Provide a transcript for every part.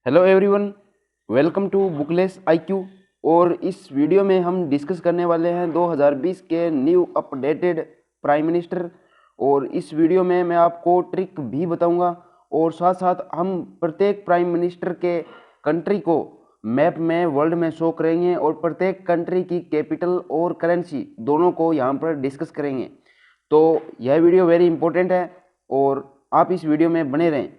Hello everyone, welcome to bookless IQ. और इस video में हम डिस्कस करने वाले हैं 2020 के न्यू अपडेटेड प्राइम मिनिस्टर। और इस वीडियो में मैं आपको ट्रिक भी बताऊंगा और साथ साथ हम प्रत्येक प्राइम मिनिस्टर के कंट्री को मैप में वर्ल्ड में शो करेंगे और प्रत्येक कंट्री की कैपिटल और करेंसी दोनों को यहाँ पर डिस्कस करेंगे। तो यह वीडियो वेरी इंपॉर्टेंट है और आप इस वीडियो में बने रहें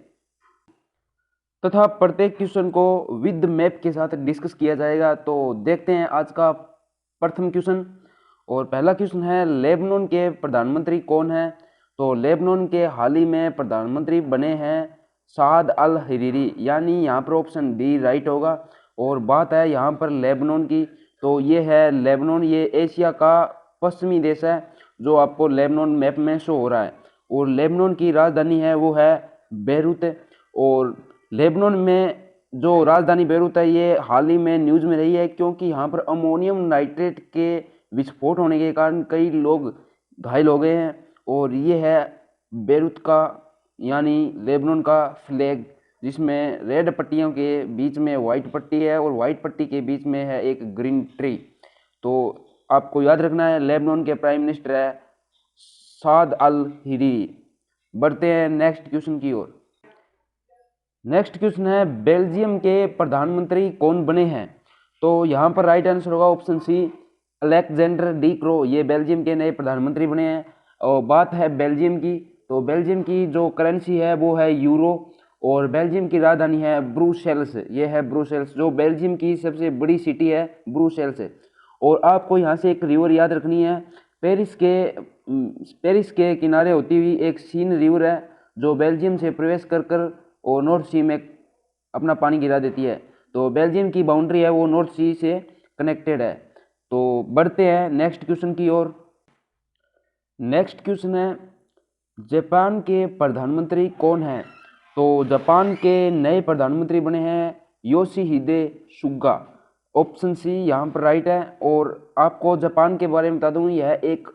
तथा प्रत्येक क्वेश्चन को विद मैप के साथ डिस्कस किया जाएगा। तो देखते हैं आज का प्रथम क्वेश्चन। और पहला क्वेश्चन है, लेबनान के प्रधानमंत्री कौन है? तो लेबनान के हाल ही में प्रधानमंत्री बने हैं साद अल हरीरी, यानी यहाँ पर ऑप्शन डी राइट होगा। और बात है यहाँ पर लेबनान की, तो ये है लेबनान, ये एशिया का पश्चिमी देश है जो आपको लेबनान मैप में शो हो रहा है। और लेबनान की राजधानी है वो है बेरूत। और लेबनान में जो राजधानी बेरूत है ये हाल ही में न्यूज़ में रही है, क्योंकि यहाँ पर अमोनियम नाइट्रेट के विस्फोट होने के कारण कई लोग घायल हो गए हैं। और ये है बेरूत का यानी लेबनान का फ्लैग, जिसमें रेड पट्टियों के बीच में वाइट पट्टी है और वाइट पट्टी के बीच में है एक ग्रीन ट्री। तो आपको याद रखना है लेबनान के प्राइम मिनिस्टर है साद अल हरीरी। बढ़ते हैं नेक्स्ट क्वेश्चन की ओर। नेक्स्ट क्वेश्चन है, बेल्जियम के प्रधानमंत्री कौन बने हैं? तो यहाँ पर राइट आंसर होगा option C, Alexander De Croo, ये बेल्जियम के नए प्रधानमंत्री बने हैं। और बात है बेल्जियम की, तो बेल्जियम की जो करेंसी है वो है यूरो और बेल्जियम की राजधानी है ब्रुसेल्स, ये है ब्रुसेल्स, जो बेल्जियम की सबसे बड़ी सिटी है ब्रुसेल्स। और आपको यहाँ से एक रिवर याद रखनी है, पेरिस के किनारे होती हुई एक सीन रिवर है जो बेल्जियम से प्रवेश कर और नॉर्थ सी में अपना पानी गिरा देती है। तो बेल्जियम की बाउंड्री है वो नॉर्थ सी से कनेक्टेड है। तो बढ़ते हैं नेक्स्ट क्वेश्चन की ओर। नेक्स्ट क्वेश्चन है, जापान के प्रधानमंत्री कौन हैं? तो जापान के नए प्रधानमंत्री बने हैं योशिहिदे सुगा, ऑप्शन सी यहाँ पर राइट है। और आपको जापान के बारे में बता दूँ, यह एक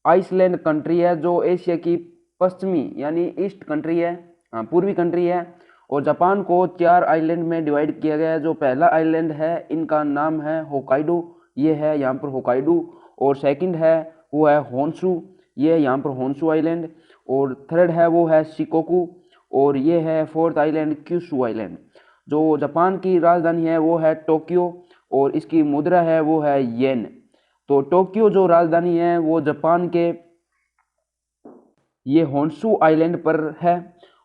आइसलैंड कंट्री है जो एशिया की पश्चिमी यानी ईस्ट कंट्री है, पूर्वी कंट्री है। और जापान को 4 आइलैंड में डिवाइड किया गया है। जो पहला आइलैंड है इनका नाम है होकाइडो, ये है यहाँ पर होकाइडो। और सेकंड है वो है होन्शु, ये है यहाँ पर होन्शु आइलैंड। और थर्ड है वो है शिकोकू, और ये है फोर्थ आइलैंड क्यूशू आइलैंड। जो जापान की राजधानी है वो है टोक्यो और इसकी मुद्रा है वो है येन। तो टोक्यो जो राजधानी है वो जापान के ये होन्शु आइलैंड पर है।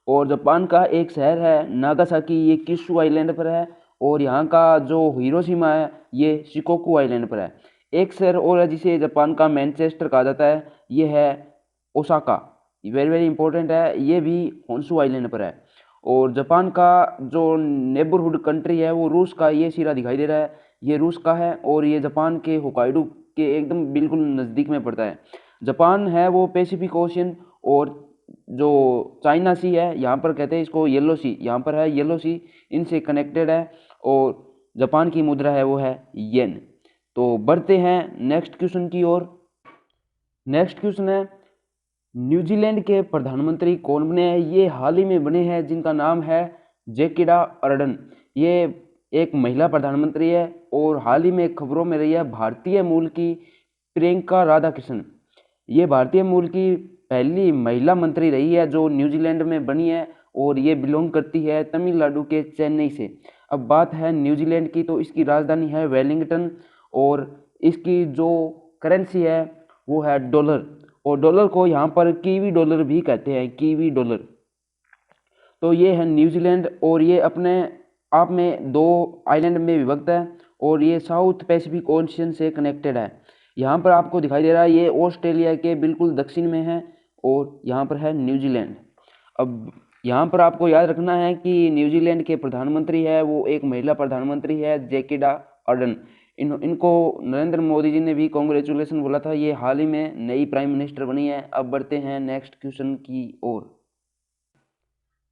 और जापान का एक शहर है नागासाकी, ये किशु आइलैंड पर है। और यहाँ का जो हिरोशिमा है ये शिकोकू आइलैंड पर है। एक शहर और है जिसे जापान का मैनचेस्टर कहा जाता है, ये है ओसाका, वेरी वेरी इंपॉर्टेंट है, ये भी होन्शु आइलैंड पर है। और जापान का जो नेबरहुड कंट्री है वो रूस का, ये सिरा दिखाई दे रहा है, ये रूस का है। और ये जापान के होकाइडो के एकदम बिल्कुल नज़दीक में पड़ता है। जापान है वो पैसिफिक ओशियन और जो चाइना सी है यहाँ पर कहते हैं इसको येलो सी, यहाँ पर है येलो सी, इनसे कनेक्टेड है। और जापान की मुद्रा है वो है येन। तो बढ़ते हैं नेक्स्ट क्वेश्चन की ओर। नेक्स्ट क्वेश्चन है, न्यूजीलैंड के प्रधानमंत्री कौन बने हैं? ये हाल ही में बने हैं जिनका नाम है जैकिडा अर्डन, ये एक महिला प्रधानमंत्री है। और हाल ही में खबरों में रही है भारतीय मूल की प्रियंका राधाकृष्णन, ये भारतीय मूल की पहली महिला मंत्री रही है जो न्यूजीलैंड में बनी है। और ये बिलोंग करती है तमिलनाडु के चेन्नई से। अब बात है न्यूजीलैंड की, तो इसकी राजधानी है वेलिंगटन और इसकी जो करेंसी है वो है डॉलर। और डॉलर को यहाँ पर कीवी डॉलर भी कहते हैं, कीवी डॉलर। तो ये है न्यूजीलैंड और ये अपने आप में 2 आइलैंड में विभक्त है और ये साउथ पैसिफिक ओशियन से कनेक्टेड है। यहाँ पर आपको दिखाई दे रहा है ये ऑस्ट्रेलिया के बिल्कुल दक्षिण में है और यहाँ पर है न्यूजीलैंड। अब यहाँ पर आपको याद रखना है कि न्यूजीलैंड के प्रधानमंत्री है वो एक महिला प्रधानमंत्री है जैकिडा अर्डन। इनको नरेंद्र मोदी जी ने भी कॉन्ग्रेचुलेसन बोला था, ये हाल ही में नई प्राइम मिनिस्टर बनी है। अब बढ़ते हैं नेक्स्ट क्वेश्चन की ओर।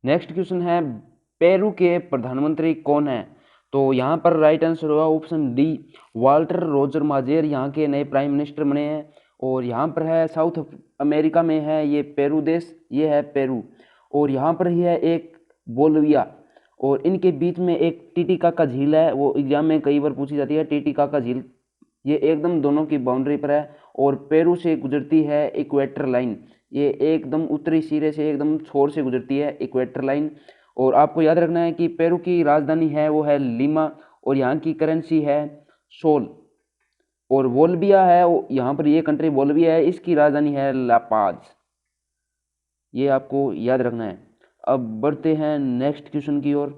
नेक्स्ट क्वेश्चन है, पेरू के प्रधानमंत्री कौन है? तो यहाँ पर राइट आंसर होगा ऑप्शन डी, वाल्टर रोजर माजेर, यहाँ के नए प्राइम मिनिस्टर बने हैं। और यहाँ पर है साउथ अमेरिका में है ये पेरू देश, ये है पेरू। और यहाँ पर ही है एक बोलिविया, और इनके बीच में एक टीटीकाका झील है, वो एग्जाम में कई बार पूछी जाती है। टीटीकाका झील ये एकदम दोनों की बाउंड्री पर है और पेरू से गुजरती है इक्वेटर लाइन। ये एकदम उत्तरी सिरे से एकदम छोर से गुजरती है इक्वेटर लाइन। और आपको याद रखना है कि पेरू की राजधानी है वो है लीमा और यहाँ की करेंसी है सोल। और बोल्विया है, यहाँ पर ये कंट्री बोल्विया है, इसकी राजधानी है लापाज। ये आपको याद रखना है। अब बढ़ते हैं नेक्स्ट क्वेश्चन की ओर।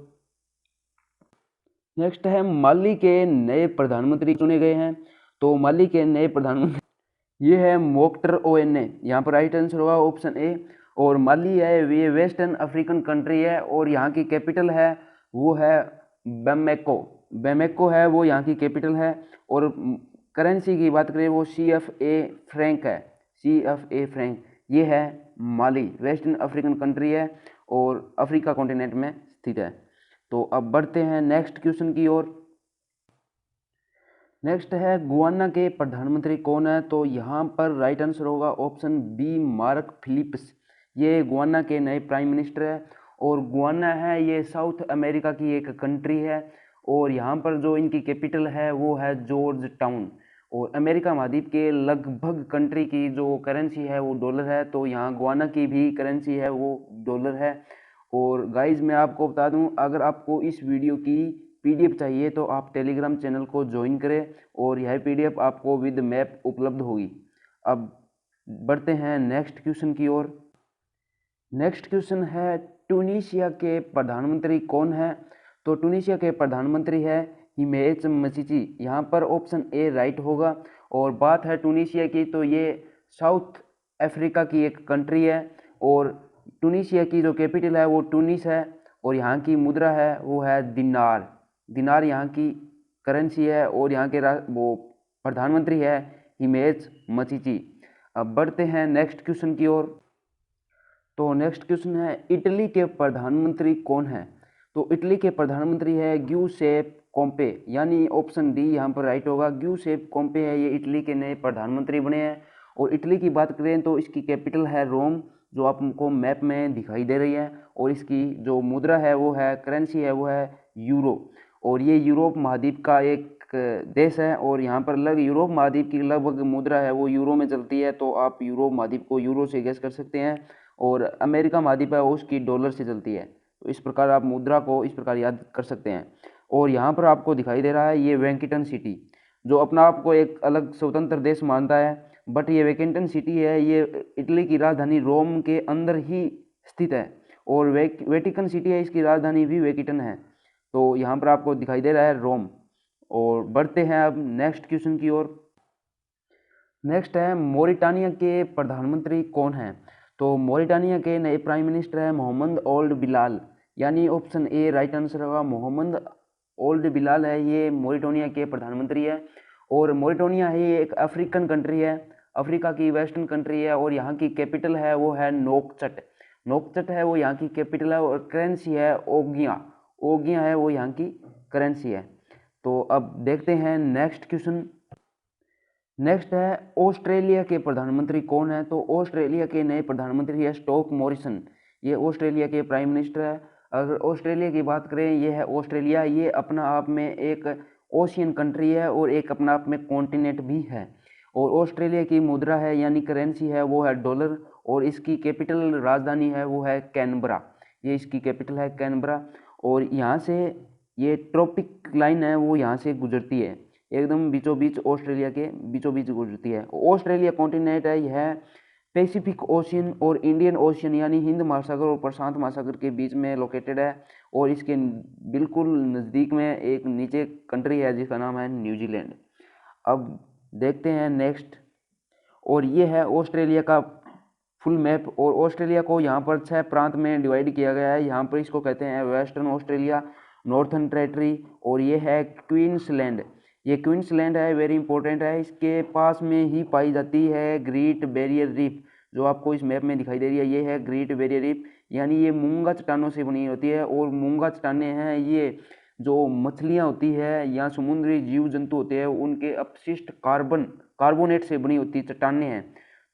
नेक्स्ट है माली के नए प्रधानमंत्री चुने गए हैं। तो माली के नए प्रधानमंत्री ये है मोख्तर ओएनए। यहाँ पर राइट आंसर होगा ऑप्शन ए। और माली है ये वेस्टर्न अफ्रीकन कंट्री है और यहाँ की कैपिटल है वो है बेमेको। बेमेको है वो यहाँ की कैपिटल है। और करेंसी की बात करें वो CFA फ्रैंक है। CFA फ्रैंक ये है माली, वेस्टर्न अफ्रीकन कंट्री है और अफ्रीका कॉन्टिनेंट में स्थित है। तो अब बढ़ते हैं नेक्स्ट क्वेश्चन की ओर। नेक्स्ट है गुयाना के प्रधानमंत्री कौन है। तो यहाँ पर राइट आंसर होगा ऑप्शन बी मार्क फिलिप्स। ये गुयाना के नए प्राइम मिनिस्टर है। और गुयाना है ये साउथ अमेरिका की एक कंट्री है और यहाँ पर जो इनकी कैपिटल है वो है जॉर्ज टाउन। और अमेरिका महाद्वीप के लगभग कंट्री की जो करेंसी है वो डॉलर है, तो यहाँ गुयाना की भी करेंसी है वो डॉलर है। और गाइज मैं आपको बता दूं, अगर आपको इस वीडियो की PDF चाहिए तो आप टेलीग्राम चैनल को ज्वाइन करें और यह PDF आपको विद मैप उपलब्ध होगी। अब बढ़ते हैं नेक्स्ट क्वेश्चन की ओर। नेक्स्ट क्वेश्चन है ट्यूनीशिया के प्रधानमंत्री कौन है। तो ट्यूनीशिया के प्रधानमंत्री है हिमेश मसीची। यहाँ पर ऑप्शन ए राइट होगा। और बात है ट्यूनीशिया की तो ये साउथ अफ्रीका की एक कंट्री है और ट्यूनीशिया की जो कैपिटल है वो ट्यूनिस है और यहाँ की मुद्रा है वो है दिनार। दिनार यहाँ की करेंसी है और यहाँ के वो प्रधानमंत्री है हिमेश मसीची। अब बढ़ते हैं नेक्स्ट क्वेश्चन की ओर। तो नेक्स्ट क्वेश्चन है इटली के प्रधानमंत्री कौन है। तो इटली के प्रधानमंत्री है ग्यूसेप कोंते, यानी ऑप्शन डी यहाँ पर राइट होगा। ग्यूसेप कोंते है ये इटली के नए प्रधानमंत्री बने हैं। और इटली की बात करें तो इसकी कैपिटल है रोम, जो आपको मैप में दिखाई दे रही है। और इसकी जो मुद्रा है वो है करेंसी है वो है यूरो। और ये यूरोप महाद्वीप का एक देश है और यहाँ पर यूरोप महाद्वीप की लगभग मुद्रा है वो यूरो में चलती है। तो आप यूरोप महाद्वीप को यूरो से गेस कर सकते हैं। और अमेरिका महाद्वीप है उसकी डॉलर से चलती है। तो इस प्रकार आप मुद्रा को इस प्रकार याद कर सकते हैं। और यहाँ पर आपको दिखाई दे रहा है ये वेंकिटन सिटी, जो अपना आप को एक अलग स्वतंत्र देश मानता है, बट ये वेंकिटन सिटी है ये इटली की राजधानी रोम के अंदर ही स्थित है। और वेटिकन सिटी है इसकी राजधानी भी वेटिकन है। तो यहाँ पर आपको दिखाई दे रहा है रोम। और बढ़ते हैं अब नेक्स्ट क्वेश्चन की ओर। नेक्स्ट है मोरिटानिया के प्रधानमंत्री कौन है। तो मोरिटानिया के नए प्राइम मिनिस्टर है मोहम्मद ओल्ड बिलाल, यानी ऑप्शन ए राइट आंसर होगा। मोहम्मद ओल्ड बिलाल है ये मोरिटानिया के प्रधानमंत्री है। और मोरिटानिया है ये एक अफ्रीकन कंट्री है, अफ्रीका की वेस्टर्न कंट्री है और यहाँ की कैपिटल है वो है नोकचट। नोकचट है वो यहाँ की कैपिटल है और करेंसी है ओगिया। ओगिया है वो यहाँ की करेंसी है। तो अब देखते हैं नेक्स्ट क्वेश्चन। नेक्स्ट है ऑस्ट्रेलिया के प्रधानमंत्री कौन है। तो ऑस्ट्रेलिया के नए प्रधानमंत्री है स्कॉट मॉरिसन, ये ऑस्ट्रेलिया के प्राइम मिनिस्टर है। अगर ऑस्ट्रेलिया की बात करें ये है ऑस्ट्रेलिया, ये अपना आप में एक ओशियन कंट्री है और एक अपना आप में कॉन्टिनेंट भी है। और ऑस्ट्रेलिया की मुद्रा है यानी करेंसी है वो है डॉलर और इसकी कैपिटल राजधानी है वो है कैनबरा। ये इसकी कैपिटल है कैनबरा। और यहाँ से ये ट्रॉपिक लाइन है वो यहाँ से गुजरती है, एकदम बीचों बीच ऑस्ट्रेलिया के बीचों बीच गुजरती है। ऑस्ट्रेलिया कॉन्टिनेंट है यह पैसिफिक ओशियन और इंडियन ओशियन यानी हिंद महासागर और प्रशांत महासागर के बीच में लोकेटेड है। और इसके बिल्कुल नज़दीक में एक नीचे कंट्री है जिसका नाम है न्यूजीलैंड। अब देखते हैं नेक्स्ट। और ये है ऑस्ट्रेलिया का फुल मैप। और ऑस्ट्रेलिया को यहाँ पर 6 प्रांत में डिवाइड किया गया है। यहाँ पर इसको कहते हैं वेस्टर्न ऑस्ट्रेलिया, नॉर्थन टेरेटरी और ये है क्वींसलैंड। ये क्वींसलैंड है वेरी इंपॉर्टेंट है, इसके पास में ही पाई जाती है ग्रेट बैरियर रीफ, जो आपको इस मैप में दिखाई दे रही है। ये है ग्रेट बैरियर रीफ, यानी ये मूंगा चट्टानों से बनी होती है। और मूंगा चट्टानें हैं ये जो मछलियाँ होती है या समुद्री जीव जंतु होते हैं उनके अपशिष्ट कार्बोनेट से बनी होती चट्टानें हैं।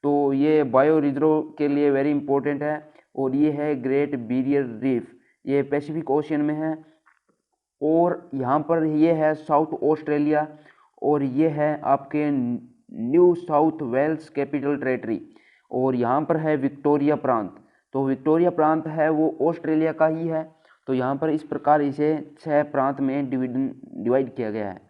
तो ये बायो रिजर्व के लिए वेरी इंपॉर्टेंट है। और ये है ग्रेट बैरियर रीफ, ये पैसिफिक ओशियन में है। और यहाँ पर ये है साउथ ऑस्ट्रेलिया, और ये है आपके New South Wales capital territory, और यहाँ पर है विक्टोरिया प्रांत। तो विक्टोरिया प्रांत है वो ऑस्ट्रेलिया का ही है। तो यहाँ पर इस प्रकार इसे 6 प्रांत में डिवाइड किया गया है।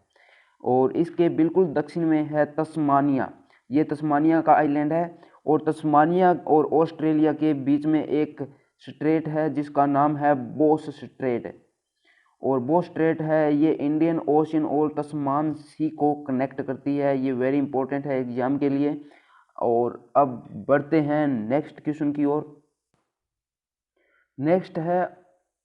और इसके बिल्कुल दक्षिण में है तस्मानिया, ये तस्मानिया का आइलैंड है। और तस्मानिया और ऑस्ट्रेलिया के बीच में एक स्ट्रेट है जिसका नाम है बोस स्ट्रेट। और बोस स्ट्रेट है ये इंडियन ओशन और तस्मान सी को कनेक्ट करती है। ये वेरी इंपॉर्टेंट है एग्जाम के लिए। और अब बढ़ते हैं नेक्स्ट क्वेश्चन की ओर। नेक्स्ट है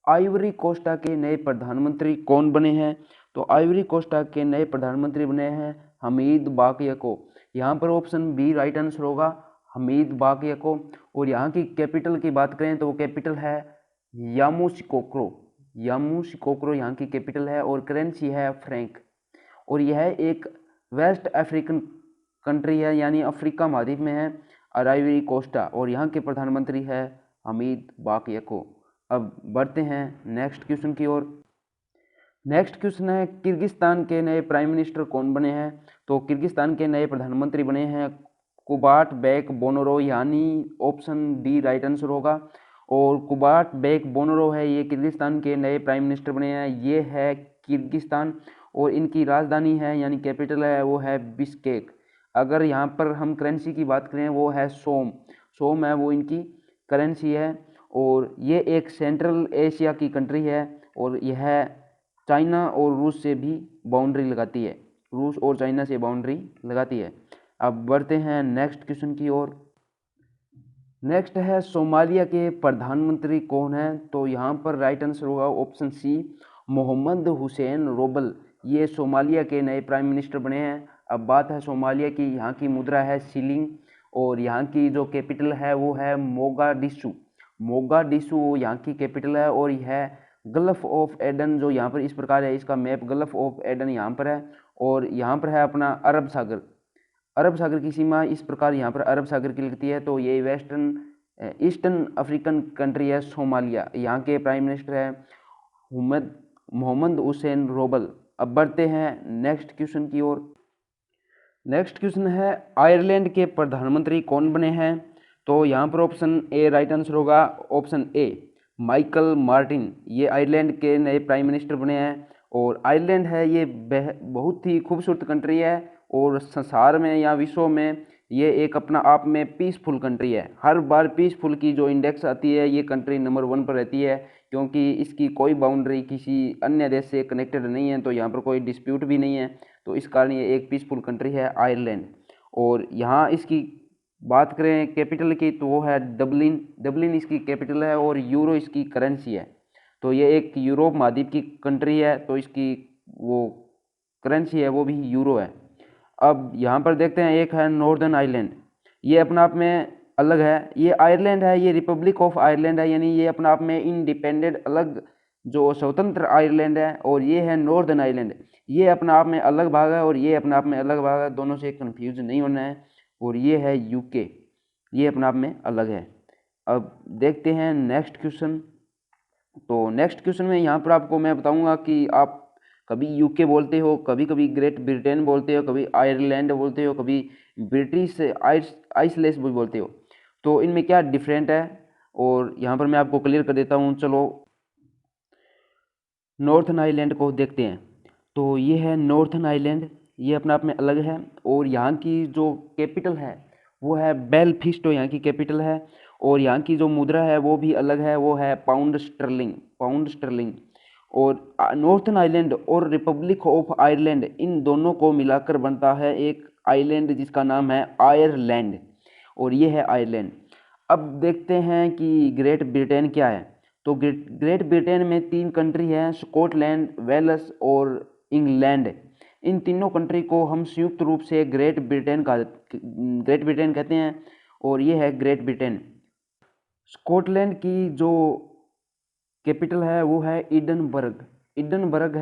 आइवरी कोस्टा के नए प्रधानमंत्री कौन बने हैं। तो आइवरी कोस्टा के नए प्रधानमंत्री बने हैं हमीद बाकियको। यहाँ पर ऑप्शन बी राइट आंसर होगा, हमीद बाकियको। और यहाँ की कैपिटल की बात करें तो वो कैपिटल है यामोसिकोक्रो। यामोसिकोक्रो यहाँ की कैपिटल है, और करेंसी है फ्रैंक। और यह एक वेस्ट अफ्रीकन कंट्री है, यानी अफ्रीका महाद्वीप में है आइवरी कोस्टा, और यहाँ के प्रधानमंत्री है हमीद बाकियको। अब बढ़ते हैं नेक्स्ट क्वेश्चन की ओर। नेक्स्ट क्वेश्चन है किर्गिस्तान के नए प्राइम मिनिस्टर कौन बने हैं। तो किर्गिस्तान के नए प्रधानमंत्री बने हैं कुबाट बेक बोनोरो, यानी ऑप्शन डी राइट आंसर होगा। और कुबाट बेक बोनोरो है ये किर्गिस्तान के नए प्राइम मिनिस्टर बने हैं। ये है किर्गिस्तान, और इनकी राजधानी है यानी कैपिटल है वो है बिश्केक। अगर यहाँ पर हम करेंसी की बात करें वो है सोम। सोम है वो इनकी करेंसी है। और ये एक सेंट्रल एशिया की कंट्री है, और यह चाइना और रूस से भी बाउंड्री लगाती है, रूस और चाइना से बाउंड्री लगाती है। अब बढ़ते हैं नेक्स्ट क्वेश्चन की ओर। नेक्स्ट है सोमालिया के प्रधानमंत्री कौन है। तो यहाँ पर राइट आंसर होगा option C Mohamed Hussein Roble. ये सोमालिया के नए प्राइम मिनिस्टर बने हैं। अब बात है सोमालिया की, यहाँ की मुद्रा है शिलिंग, और यहाँ की जो कैपिटल है वो है मोगाडिशु। मोगाडिशु यहाँ की कैपिटल है। और यह गल्फ ऑफ एडन जो यहाँ पर इस प्रकार है, इसका मैप गल्फ ऑफ एडन यहाँ पर है, और यहाँ पर है अपना अरब सागर। अरब सागर की सीमा इस प्रकार यहाँ पर अरब सागर की लगती है। तो ये वेस्टर्न ईस्टर्न अफ्रीकन कंट्री है सोमालिया। यहाँ के प्राइम मिनिस्टर है मोहम्मद हुसैन रोबल। अब बढ़ते हैं नेक्स्ट क्वेश्चन की ओर। नेक्स्ट क्वेश्चन है आयरलैंड के प्रधानमंत्री कौन बने हैं। तो यहाँ पर ऑप्शन ए राइट आंसर होगा, ऑप्शन ए माइकल मार्टिन। ये आयरलैंड के नए प्राइम मिनिस्टर बने हैं। और आयरलैंड है ये बहुत ही खूबसूरत कंट्री है, और संसार में या विश्व में ये एक अपना आप में पीसफुल कंट्री है। हर बार पीसफुल की जो इंडेक्स आती है ये कंट्री नंबर 1 पर रहती है, क्योंकि इसकी कोई बाउंड्री किसी अन्य देश से कनेक्टेड नहीं है, तो यहाँ पर कोई डिस्प्यूट भी नहीं है। तो इस कारण ये एक पीसफुल कंट्री है आयरलैंड। और यहाँ इसकी बात करें कैपिटल की तो वो है डबलिन। डबलिन इसकी कैपिटल है, और यूरो इसकी करेंसी है। तो ये एक यूरोप महाद्वीप की कंट्री है, तो इसकी वो करेंसी है वो भी यूरो है। अब यहाँ पर देखते हैं एक है नॉर्दर्न आयरलैंड। ये अपने आप में अलग है। ये आयरलैंड है, ये रिपब्लिक ऑफ आयरलैंड है, यानी ये अपने आप में इंडिपेंडेंट अलग जो स्वतंत्र आयरलैंड है। और ये है नॉर्दर्न आयरलैंड, ये अपने आप में अलग भाग है, और ये अपने आप में अलग भाग है, दोनों से कंफ्यूज नहीं होना है। और ये है यूके, ये अपने आप में अलग है। अब देखते हैं नेक्स्ट क्वेश्चन। तो नेक्स्ट क्वेश्चन में यहाँ पर आपको मैं बताऊंगा कि आप कभी यूके बोलते हो, कभी कभी ग्रेट ब्रिटेन बोलते हो, कभी आयरलैंड बोलते हो, कभी ब्रिटिश आइसलैंड भी बोलते हो। तो इनमें क्या डिफरेंट है, और यहाँ पर मैं आपको क्लियर कर देता हूँ। चलो नॉर्थन आइलैंड को देखते हैं। तो ये है नॉर्थन आइलैंड, ये अपने आप में अलग है। और यहाँ की जो कैपिटल है वो है बेलफिस्टो, यहाँ की कैपिटल है। और यहाँ की जो मुद्रा है वो भी अलग है, वो है पाउंड स्टर्लिंग, पाउंड स्टर्लिंग। और नॉर्थन आइलैंड और रिपब्लिक ऑफ आयरलैंड, इन दोनों को मिलाकर बनता है एक आइलैंड जिसका नाम है आयरलैंड, और ये है आयरलैंड। अब देखते हैं कि ग्रेट ब्रिटेन क्या है। तो ग्रेट ब्रिटेन में 3 कंट्री हैं, स्कॉटलैंड, वेल्स और इंग्लैंड। इन तीनों कंट्री को हम संयुक्त रूप से ग्रेट ब्रिटेन कहते हैं, और ये है ग्रेट ब्रिटेन। स्कॉटलैंड की जो कैपिटल है वो है एडिनबर्ग। एडिनबर्ग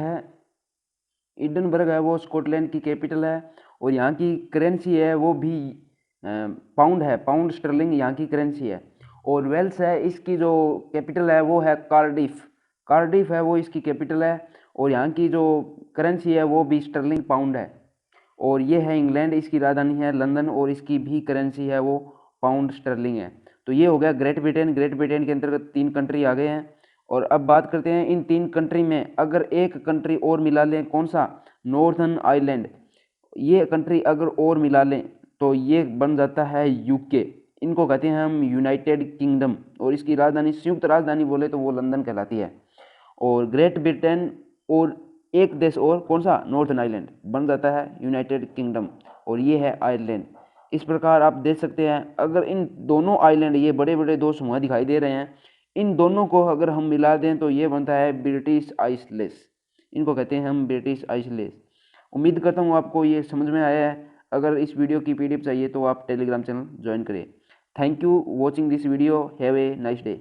है वो स्कॉटलैंड की कैपिटल है। और यहाँ की करेंसी है वो भी पाउंड है, पाउंड स्टर्लिंग यहाँ की करेंसी है। और वेल्स है, इसकी जो कैपिटल है वो है कार्डिफ। कार्डिफ है वो इसकी कैपिटल है और यहाँ की जो करेंसी है वो भी स्टर्लिंग पाउंड है। और ये है इंग्लैंड, इसकी राजधानी है लंदन और इसकी भी करेंसी है वो पाउंड स्टर्लिंग है। तो ये हो गया ग्रेट ब्रिटेन। ग्रेट ब्रिटेन के अंतर्गत 3 कंट्री आ गए हैं। और अब बात करते हैं इन 3 कंट्री में अगर एक कंट्री और मिला लें, कौन सा? Northern Ireland. ये कंट्री अगर और मिला लें तो ये बन जाता है यूके। इनको कहते हैं हम यूनाइटेड किंगडम और इसकी राजधानी, संयुक्त राजधानी बोले तो वो लंदन कहलाती है। और ग्रेट ब्रिटेन और एक देश और, कौन सा? नॉर्दर्न आयरलैंड, बन जाता है यूनाइटेड किंगडम और ये है आयरलैंड। इस प्रकार आप देख सकते हैं अगर इन दोनों आइलैंड, ये बड़े बड़े 2 समूह दिखाई दे रहे हैं, इन दोनों को अगर हम मिला दें तो ये बनता है ब्रिटिश आइसलेस। इनको कहते हैं हम ब्रिटिश आइसलेस। उम्मीद करता हूँ आपको ये समझ में आया है। अगर इस वीडियो की पीडीएफ चाहिए तो आप टेलीग्राम चैनल ज्वाइन करें। Thank you watching this video. Have a nice day.